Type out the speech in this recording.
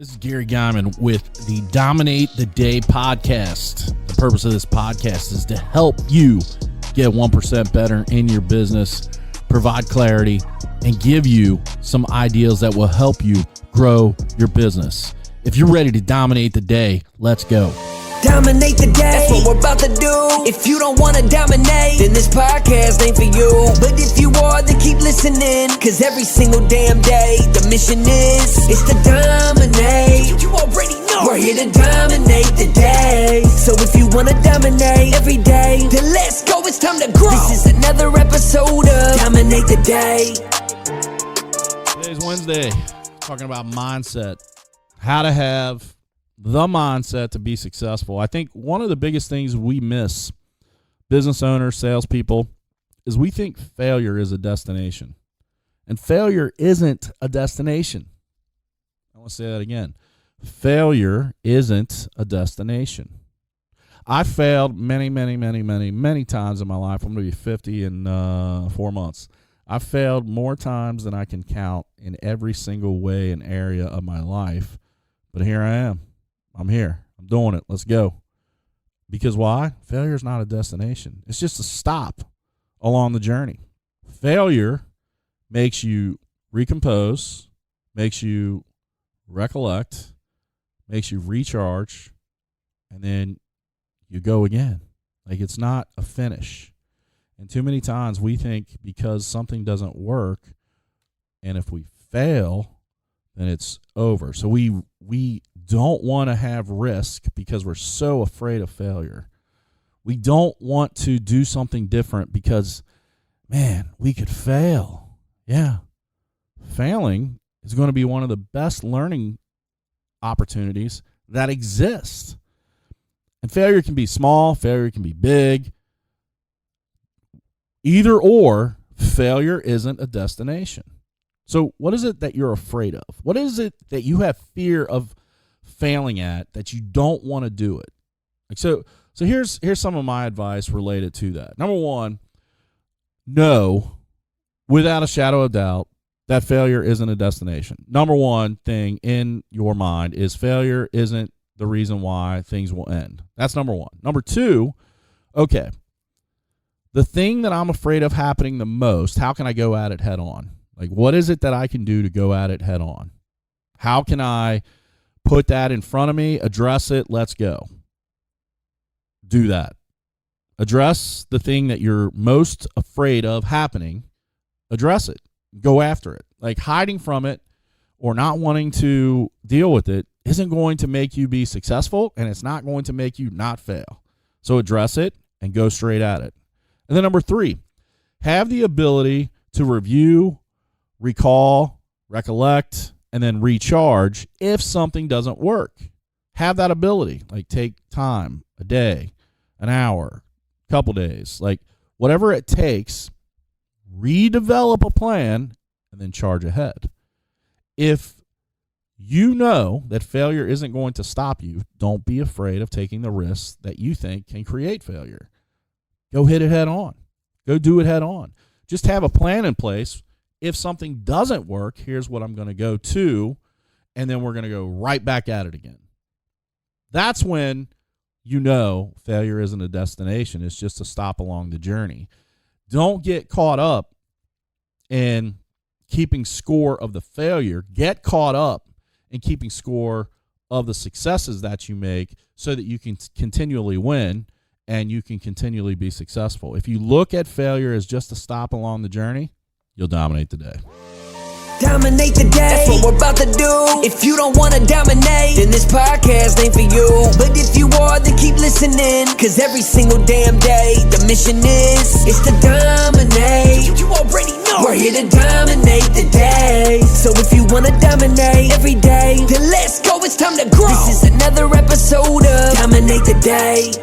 This is Gary Guyman with the Dominate the Day podcast. The purpose of this podcast is to help you get 1% better in your business, provide clarity, and give you some ideas that will help you grow your business. If you're ready to dominate the day, let's go. Dominate the day, that's what we're about to do. If you don't want to dominate, then this podcast ain't for you. But if you are, then keep listening, cause every single damn day, the mission is to dominate. You already know we're here to dominate the day. So if you want to dominate every day, then let's go, it's time to grow. This is another episode of Dominate the Day. Today's Wednesday, talking about mindset, how to have the mindset to be successful. I think one of the biggest things we miss, business owners, salespeople, is we think failure is a destination. And failure isn't a destination. I want to say that again. Failure isn't a destination. I failed many times in my life. I'm going to be 50 in 4 months. I failed more times than I can count in every single way and area of my life. But here I am. I'm here. I'm doing it. Let's go. Because why? Failure is not a destination. It's just a stop along the journey. Failure makes you recompose, makes you recollect, makes you recharge, and then you go again. Like, it's not a finish. And too many times we think because something doesn't work, and if we fail, then it's over. So we don't want to have risk because we're so afraid of failure. We don't want to do something different because, man, we could fail. Yeah. Failing is going to be one of the best learning opportunities that exist. And failure can be small, failure can be big. Either or, failure isn't a destination. So what is it that you're afraid of? What is it that you have fear of failing at that you don't want to do it? Like so here's some of my advice related to that. Number one, know without a shadow of doubt that failure isn't a destination. Number one thing in your mind is failure isn't the reason why things will end. That's number one. Number two, okay, the thing that I'm afraid of happening the most, how can I go at it head on? Like, what is it that I can do to go at it head on? How can I put that in front of me, address it, let's go. Do that. Address the thing that you're most afraid of happening. Address it. Go after it. Like, hiding from it or not wanting to deal with it isn't going to make you be successful, and it's not going to make you not fail. So address it and go straight at it. And then number three, have the ability to review, recall, recollect, and then recharge if something doesn't work. Have that ability. Like, take time, a day, an hour, a couple days, like whatever it takes, redevelop a plan, and then charge ahead. If you know that failure isn't going to stop you, don't be afraid of taking the risks that you think can create failure. Go hit it head on. Go do it head on. Just have a plan in place. If something doesn't work, here's what I'm going to go to, and then we're going to go right back at it again. That's when you know failure isn't a destination. It's just a stop along the journey. Don't get caught up in keeping score of the failure. Get caught up in keeping score of the successes that you make so that you can continually win and you can continually be successful. If you look at failure as just a stop along the journey, you'll dominate the day. Dominate the day, that's what we're about to do. If you don't want to dominate, then this podcast ain't for you. But if you are, then keep listening, cause every single damn day, the mission is to dominate. You already know we're here to dominate the day. So if you want to dominate every day, then let's go, it's time to grow. This is another episode of Dominate the Day.